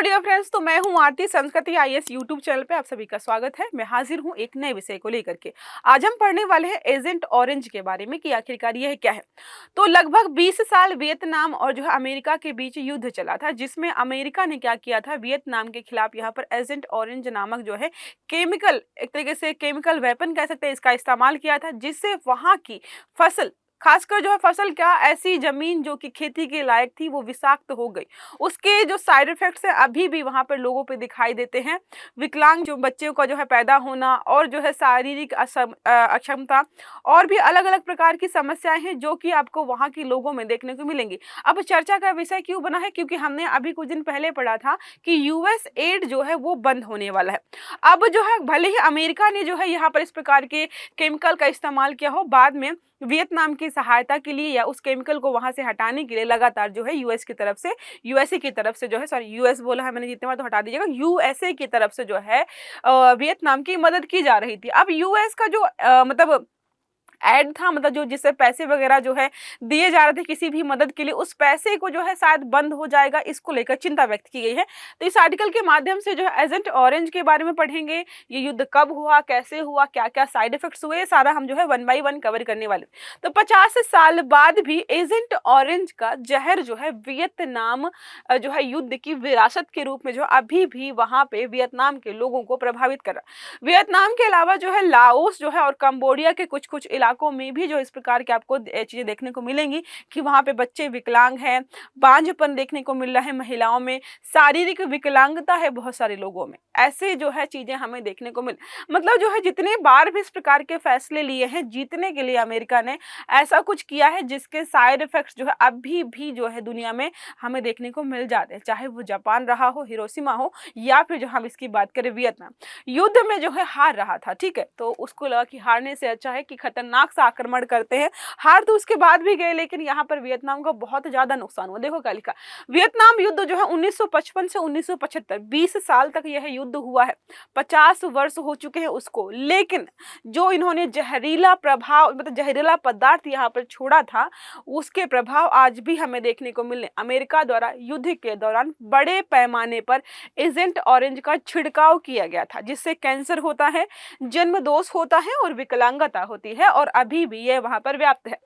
Hello dear friends, तो मैं हूं आरती। संस्कृति आईएएस यूट्यूब चैनल पे आप सभी का स्वागत है। मैं हाजिर हूं एक नए विषय को लेकर के। आज हम पढ़ने वाले हैं एजेंट ऑरेंज के बारे में कि आखिरकार यह क्या है। तो लगभग 20 साल वियतनाम और जो है अमेरिका के बीच युद्ध चला था, जिसमें अमेरिका ने क्या किया था, वियतनाम के खिलाफ यहाँ पर एजेंट ऑरेंज नामक जो है केमिकल, एक तरीके से केमिकल वेपन कह सकते हैं, इसका इस्तेमाल किया था, जिससे वहां की फसल, खासकर जो है फसल, क्या ऐसी जमीन जो कि खेती के लायक थी वो विषाक्त हो गई। उसके जो साइड इफेक्ट्स हैं अभी भी वहां पर लोगों पे दिखाई देते हैं। विकलांग जो बच्चों का जो है पैदा होना, और जो है शारीरिक अक्षमता, और भी अलग अलग प्रकार की समस्याएं हैं जो कि आपको वहां के लोगों में देखने को मिलेंगी। अब चर्चा का विषय क्यों बना है, क्योंकि हमने अभी कुछ दिन पहले पढ़ा था कि यूएस एड जो है वो बंद होने वाला है। अब जो है भले ही अमेरिका ने जो है यहाँ पर इस प्रकार के केमिकल का इस्तेमाल किया हो, बाद में वियतनाम की सहायता के लिए या उस केमिकल को वहां से हटाने के लिए लगातार जो है यूएसए की तरफ से जो है, सॉरी यूएस बोला है मैंने, जितने बार तो हटा दीजिएगा, यूएसए की तरफ से जो है वियतनाम की मदद की जा रही थी। अब यूएस का जो मतलब ऐड था, मतलब जो जिससे पैसे वगैरह जो है दिए जा रहे थे किसी भी मदद के लिए, उस पैसे को जो है शायद बंद हो जाएगा, इसको लेकर चिंता व्यक्त की गई है। तो इस आर्टिकल के माध्यम से जो है एजेंट ऑरेंज के बारे में पढ़ेंगे। ये युद्ध कब हुआ, कैसे हुआ, क्या क्या साइड इफेक्ट्स हुए, सारा हम जो है 1 बाय 1 कवर करने वाले। तो 50 साल बाद भी एजेंट ऑरेंज का जहर जो है वियतनाम जो है युद्ध की विरासत के रूप में जो अभी भी वहां पे वियतनाम के लोगों को प्रभावित कर रहा। वियतनाम के अलावा जो है लाओस जो है और कंबोडिया के कुछ कुछ इलाकों में भी जो इस प्रकार की आपको चीजें देखने को मिलेंगी कि वहां पे बच्चे विकलांग हैं, बांझपन देखने को मिल रहा है महिलाओं में, शारीरिक विकलांगता है बहुत सारे लोगों में। ऐसे जो है चीजें हमें देखने को मिल, मतलब जो है जितने बार भी इस प्रकार के फैसले लिए हैं जीतने के लिए अमेरिका ने, ऐसा कुछ किया है जिसके साइड इफेक्ट्स जो है अभी भी जो है दुनिया में हमें देखने को मिल जाते हैं। चाहे वो जापान रहा हो, हिरोशिमा हो, या फिर जो हम इसकी बात करें वियतनाम, युद्ध में जो है हार रहा था, ठीक है, तो उसको लगा कि हारने से अच्छा है कि खतरनाक सा आक्रमण करते हैं। हार तो उसके बाद भी गए, लेकिन यहाँ पर वियतनाम का बहुत ज्यादा नुकसान हुआ। देखो क्या लिखा, वियतनाम युद्ध जो है 1955 से 1975, 20 साल तक यह युद्ध हुआ है, 50 वर्ष हो चुके हैं उसको, लेकिन जो इन्होंने जहरीला प्रभाव, मतलब जहरीला पदार्थ यहाँ पर छोड़ा था, उसके प्रभाव आज भी हमें देखने को मिले। अमेरिका द्वारा युद्ध के दौरान बड़े पैमाने पर एजेंट ऑरेंज का छिड़काव किया गया था, जिससे कैंसर होता है, जन्म दोष होता है और विकलांगता होती है, और अभी भी यह वहां पर व्याप्त है।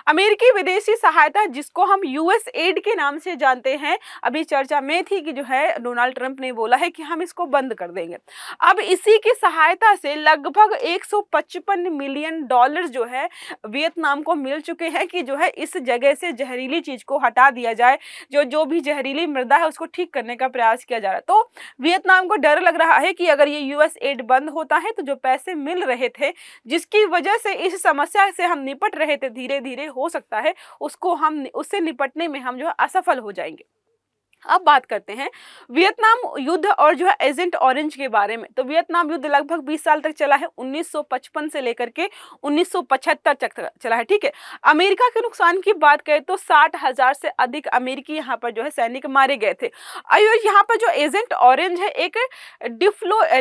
अमेरिकी विदेशी सहायता, जिसको हम यूएस एड के नाम से जानते हैं, अभी चर्चा में थी कि जो है डोनाल्ड ट्रंप ने बोला है कि हम इसको बंद कर देंगे। अब इसी की सहायता से लगभग 155 मिलियन डॉलर जो है वियतनाम को मिल चुके हैं कि जो है इस जगह से जहरीली चीज को हटा दिया जाए, जो भी जहरीली मृदा है उसको ठीक करने का प्रयास किया जा रहा है। तो वियतनाम को डर लग रहा है कि अगर ये यूएस एड बंद होता है तो जो पैसे मिल रहे थे, जिसकी वजह से इस समस्या से हम निपट रहे थे, धीरे धीरे हो सकता है उससे निपटने में हम जो है असफल हो जाएंगे। अब बात करते हैं वियतनाम युद्ध और जो है एजेंट ऑरेंज के बारे में। तो वियतनाम युद्ध लगभग 20 साल तक चला है, 1955 से लेकर के 1975 तक चला है, ठीक है। अमेरिका के नुकसान की बात करें तो 60,000 से अधिक अमेरिकी यहाँ पर जो है सैनिक मारे गए थे। और यहाँ पर जो एजेंट ऑरेंज है एक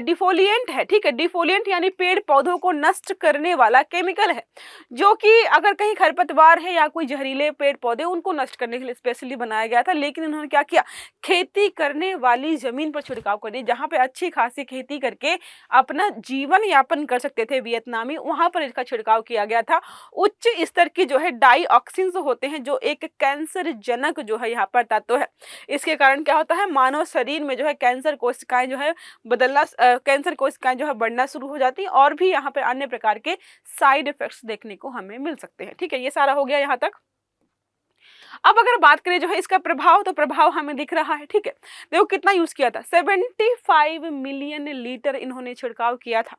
डिफोलिएंट है, ठीक है। डिफोलिएंट यानी पेड़ पौधों को नष्ट करने वाला केमिकल है, जो कि अगर कहीं खरपतवार है या कोई जहरीले पेड़ पौधे, उनको नष्ट करने के लिए स्पेशली बनाया गया था। लेकिन इन्होंने क्या किया, खेती करने वाली जमीन पर छिड़काव कर दिया, जहां पे अच्छी खासी खेती करके अपना जीवन यापन कर सकते थे वियतनामी, वहां पर इसका छिड़काव किया गया था। उच्च स्तर की जो है डाइऑक्सिन्स होते हैं, जो एक कैंसर जनक जो है यहाँ पर तत्व है। इसके कारण क्या होता है, मानव शरीर में जो है कैंसर कोशिकाएं जो है कैंसर कोशिकाएं जो है बढ़ना शुरू हो जाती है, और भी यहाँ पे अन्य प्रकार के साइड इफेक्ट्स देखने को हमें मिल सकते हैं, ठीक है। ये सारा हो गया यहाँ तक। अब अगर बात करें जो है इसका प्रभाव, तो प्रभाव हमें दिख रहा है, ठीक है। देखो कितना यूज किया था, 75 मिलियन लीटर इन्होंने छिड़काव किया था।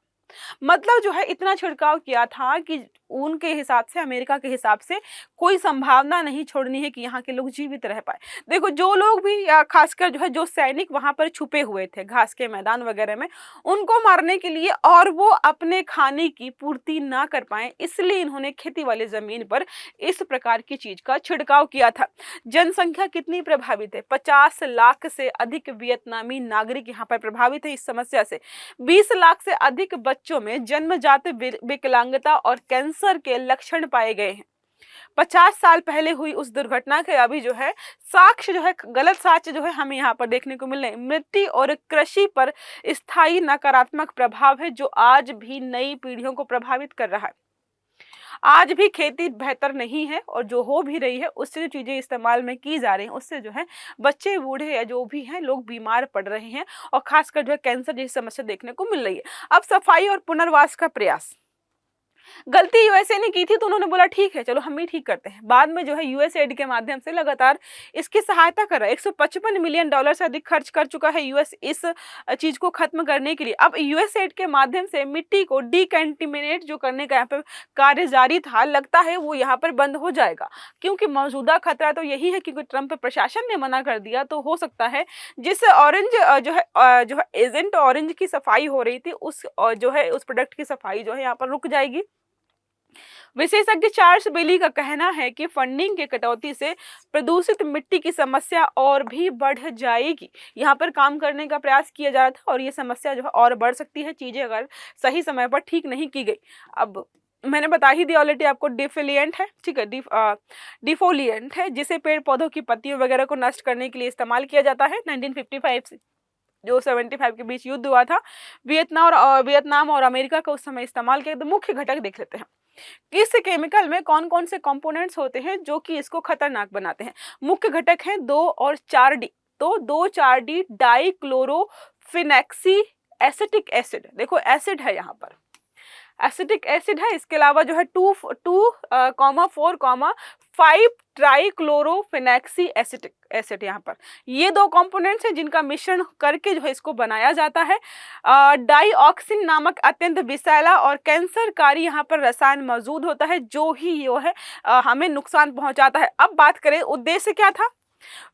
मतलब जो है इतना छिड़काव किया था कि उनके हिसाब से, अमेरिका के हिसाब से, कोई संभावना नहीं छोड़नी है कि यहाँ के लोग जीवित रह पाए। देखो जो लोग भी, खासकर जो है जो सैनिक वहां पर छुपे हुए थे घास के मैदान वगैरह में, उनको मारने के लिए, और वो अपने खाने की पूर्ति ना कर पाए, इसलिए इन्होंने खेती वाली जमीन पर इस प्रकार की चीज का छिड़काव किया था। जनसंख्या कितनी प्रभावित है, 50 लाख से अधिक वियतनामी नागरिक यहाँ पर प्रभावित है इस समस्या से। 20 लाख से अधिक बच्चों में जन्मजात विकलांगता और कैंसर के लक्षण पाए गए हैं। 50 साल पहले हुई उस दुर्घटना के अभी जो है साक्ष्य जो है, गलत साक्ष्य जो है हमें यहाँ पर देखने को मिल रहे हैं। मिट्टी और कृषि पर स्थायी नकारात्मक प्रभाव है जो आज भी नई पीढ़ियों को प्रभावित कर रहा है। आज भी खेती बेहतर नहीं है और जो हो भी रही है उससे जो चीज़ें इस्तेमाल में की जा रही हैं उससे जो है बच्चे बूढ़े या जो भी हैं लोग बीमार पड़ रहे हैं और खासकर जो है कैंसर जैसी समस्या देखने को मिल रही है। अब सफाई और पुनर्वास का प्रयास, गलती यूएसए ने की थी तो उन्होंने बोला ठीक है चलो हम ही ठीक करते हैं। बाद में जो है यूएसएड के माध्यम से लगातार इसकी सहायता कर रहा है। 155 मिलियन डॉलर से अधिक खर्च कर चुका है यूएस इस चीज को खत्म करने के लिए। अब यूएसएड के माध्यम से मिट्टी को डिकंटेमिनेट जो करने का यहाँ पे कार्य जारी था, लगता है वो यहाँ पर बंद हो जाएगा क्योंकि मौजूदा खतरा तो यही है क्योंकि ट्रंप प्रशासन ने मना कर दिया। तो हो सकता है जिस ऑरेंज जो है एजेंट ऑरेंज की सफाई हो रही थी उस जो है उस प्रोडक्ट की सफाई जो है यहाँ पर रुक जाएगी। विशेषज्ञ चार्ल्स बेली का कहना है कि फंडिंग के कटौती से प्रदूषित मिट्टी की समस्या और भी बढ़ जाएगी। यहाँ पर काम करने का प्रयास किया जा रहा था और ये समस्या जो है और बढ़ सकती है, चीजें अगर सही समय पर ठीक नहीं की गई। अब मैंने बता ही दिया ऑलरेडी आपको, डिफोलिएंट है, ठीक है, डिफोलिएंट है जिसे पेड़ पौधों की पत्तियों वगैरह को नष्ट करने के लिए इस्तेमाल किया जाता है। 1955 से जो 75 के बीच युद्ध हुआ था, वियतनाम और अमेरिका का उस समय इस्तेमाल किया। तो मुख्य घटक देख लेते हैं, इस केमिकल में कौन कौन से कंपोनेंट्स होते हैं जो कि इसको खतरनाक बनाते हैं। मुख्य घटक हैं 2 और 4D। तो 2,4-D डाइक्लोरोफिनेक्सी एसिटिक एसिड, देखो एसिड है यहाँ पर, एसिटिक एसिड है। इसके अलावा जो है 2,4,5 ट्राइक्लोरोफिनेक्सी एसिटिक एसिड, यहाँ पर ये 2 कंपोनेंट्स हैं जिनका मिश्रण करके जो है इसको बनाया जाता है। डाइऑक्सिन नामक अत्यंत विषैला और कैंसरकारी यहाँ पर रसायन मौजूद होता है जो है हमें नुकसान पहुंचाता है। अब बात करें उद्देश्य क्या था।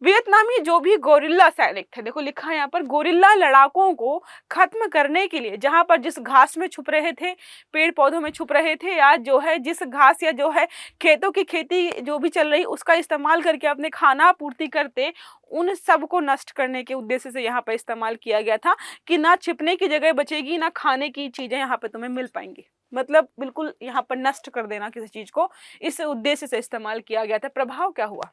वियतनामी जो भी गोरिल्ला सैनिक थे, देखो लिखा है यहाँ पर, गोरिल्ला लड़ाकों को खत्म करने के लिए जहां पर जिस घास में छुप रहे थे, पेड़ पौधों में छुप रहे थे, या जो है जिस घास या जो है खेतों की खेती जो भी चल रही उसका इस्तेमाल करके अपने खाना पूर्ति करते, उन सब को नष्ट करने के उद्देश्य से यहाँ पर इस्तेमाल किया गया था कि ना छिपने की जगह बचेगी ना खाने की चीजें यहाँ पर तुम्हें मिल पाएंगी। मतलब बिल्कुल यहाँ पर नष्ट कर देना किसी चीज को, इस उद्देश्य से इस्तेमाल किया गया था। प्रभाव क्या हुआ,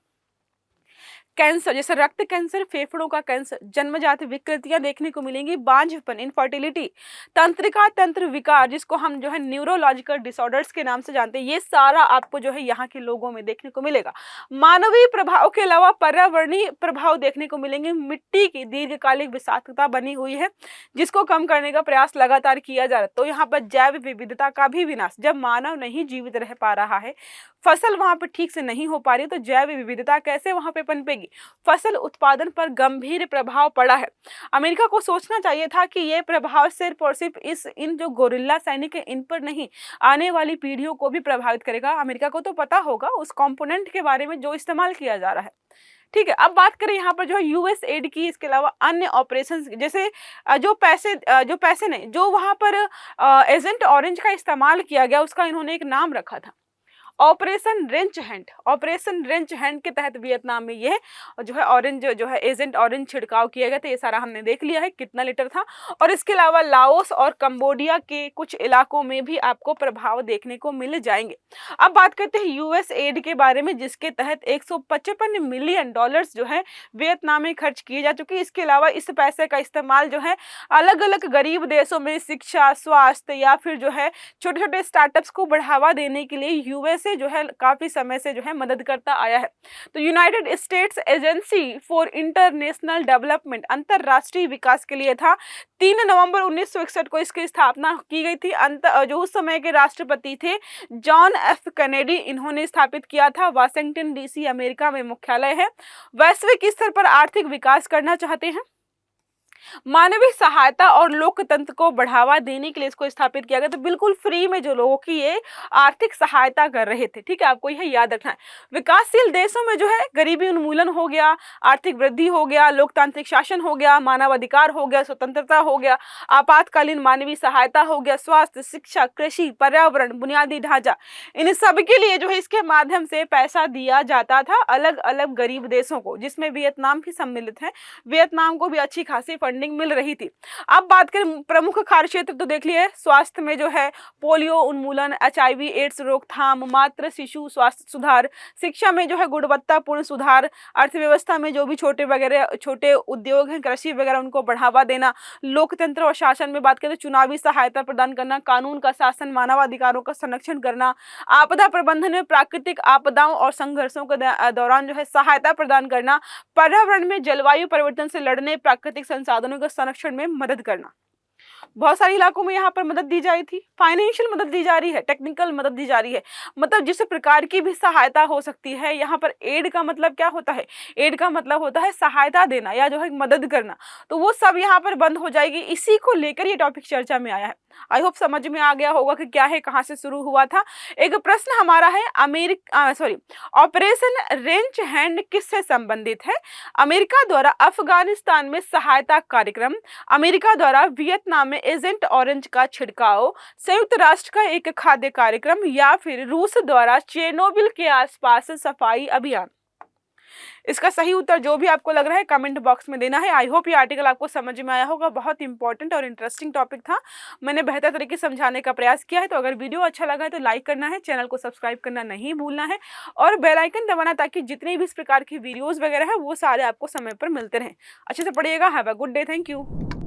कैंसर जैसे रक्त कैंसर, फेफड़ों का कैंसर, जन्मजात विकृतियां देखने को मिलेंगी, बांझपन, इनफर्टिलिटी, तंत्रिका तंत्र विकार जिसको हम जो है न्यूरोलॉजिकल डिसऑर्डर्स के नाम से जानते हैं, ये सारा आपको जो है यहाँ के लोगों में देखने को मिलेगा। मानवीय प्रभाव के अलावा पर्यावरणीय प्रभाव देखने को मिलेंगे। मिट्टी की दीर्घकालिक विषाक्तता बनी हुई है जिसको कम करने का प्रयास लगातार किया जा रहा है। तो यहाँ पर जैव विविधता का भी विनाश, जब मानव नहीं जीवित रह पा रहा है, फसल वहां पर ठीक से नहीं हो पा रही, तो जैव विविधता कैसे वहां पे पनपेगी। फसल उत्पादन पर गंभीर प्रभाव पड़ा है। अमेरिका को सोचना चाहिए था कि ये प्रभाव सिर्फ और सिर्फ इन जो गोरिल्ला सैनिक है इन पर नहीं, आने वाली पीढ़ियों को भी प्रभावित करेगा। अमेरिका को तो पता होगा उस कंपोनेंट के बारे में जो इस्तेमाल किया जा रहा है। ठीक है, अब बात करें यहाँ पर जो यूएस एड की, इसके अलावा अन्य ऑपरेशंस जैसे जो पैसे नहीं, जो वहां पर एजेंट ऑरेंज का इस्तेमाल किया गया उसका इन्होंने एक नाम रखा था, operation ranch hand. Operation ranch hand के तहत वियतनाम में ये जो है ऑरेंज जो है एजेंट ऑरेंज छिड़काव किया गया था। ये सारा हमने देख लिया है कितना लीटर था। और इसके अलावा लाओस और कंबोडिया के कुछ इलाकों में भी आपको प्रभाव देखने को मिल जाएंगे। अब बात करते हैं यूएस एड के बारे में जिसके तहत 155 मिलियन डॉलर्स जो है वियतनाम में खर्च किए जा चुके हैं। इसके अलावा इस पैसे का इस्तेमाल जो है अलग अलग गरीब देशों में शिक्षा, स्वास्थ्य या फिर जो है छोटे छोटे स्टार्टअप्स को बढ़ावा देने के लिए यूएसए जो है काफी समय से जो है मदद करता आया है। तो United states agency for international development, अंतरराष्ट्रीय विकास के लिए था। 3 नवंबर 1961 को इसकी स्थापना की गई थी। जो उस समय के राष्ट्रपति थे जॉन एफ कैनेडी, इन्होंने स्थापित किया था। वाशिंगटन डीसी अमेरिका में मुख्यालय है। वैश्विक स्तर पर आर्थिक विकास करना चाहते हैं, मानवीय सहायता और लोकतंत्र को बढ़ावा देने के लिए इसको स्थापित किया गया। तो बिल्कुल फ्री में जो लोगों की ये आर्थिक सहायता कर रहे थे। ठीक है, आपको यह याद रखना है। विकासशील देशों में जो है गरीबी उन्मूलन हो गया, आर्थिक वृद्धि हो गया, लोकतांत्रिक शासन हो गया, मानवाधिकार हो गया, स्वतंत्रता हो गया, आपातकालीन मानवीय सहायता हो गया, स्वास्थ्य, शिक्षा, कृषि, पर्यावरण, बुनियादी ढांचा, इन सब के लिए जो है इसके माध्यम से पैसा दिया जाता था अलग अलग गरीब देशों को, जिसमें वियतनाम भी सम्मिलित है। वियतनाम को भी अच्छी खासी फंडिंग मिल रही थी। अब बात करें प्रमुख कार्य क्षेत्र, तो देख लिए स्वास्थ्य में जो है पोलियो उन्मूलन, HIV एड्स रोकथाम, मातृ शिशु स्वास्थ्य सुधार, शिक्षा में जो है गुणवत्तापूर्ण सुधार, अर्थव्यवस्था में जो भी छोटे वगैरह छोटे उद्योग हैं, कृषि वगैरह उनको बढ़ावा देना, लोकतंत्र और शासन में बात करें तो चुनावी सहायता प्रदान करना, कानून का शासन, मानवाधिकारों का संरक्षण करना, आपदा प्रबंधन में प्राकृतिक आपदाओं और संघर्षों के दौरान जो है सहायता प्रदान करना, पर्यावरण में जलवायु परिवर्तन से लड़ने, प्राकृतिक संसाधनों के संरक्षण में मदद करना। बहुत सारे इलाकों में यहाँ पर मदद दी जा रही थी, फाइनेंशियल मदद दी जा रही है, टेक्निकल मदद दी जा रही है, मतलब जिस प्रकार की भी सहायता हो सकती है। यहाँ पर एड का मतलब क्या होता है? एड का मतलब होता है सहायता देना या जो है मदद करना, तो वो सब यहाँ पर बंद हो जाएगी। इसी को लेकर ये टॉपिक चर्चा में आया है। आई होप समझ में आ गया होगा कि क्या है, कहाँ से शुरू हुआ था। एक प्रश्न हमारा है, ऑपरेशन रेंच हैंड किससे संबंधित है? अमेरिका द्वारा अफगानिस्तान में सहायता कार्यक्रम, अमेरिका द्वारा वियतनाम में एजेंट ऑरेंज का छिड़काव, संयुक्त राष्ट्र का एक खाद्य कार्यक्रम, या फिर रूस द्वारा चेरनोबिल के आसपास सफाई अभियान? इसका सही उत्तर जो भी आपको लग रहा है कमेंट बॉक्स में देना है। आई होप ये आर्टिकल आपको समझ में आया होगा, बहुत इंपॉर्टेंट और इंटरेस्टिंग टॉपिक था, मैंने बेहतर तरीके से समझाने का प्रयास किया है। तो अगर वीडियो अच्छा लगा है तो लाइक करना है, चैनल को सब्सक्राइब करना नहीं भूलना है और बेल आइकन दबाना, ताकि जितने भी इस प्रकार की वीडियोस वगैरह है वो सारे आपको समय पर मिलते रहें। अच्छे से पढ़िएगा। Have a good day. Thank you.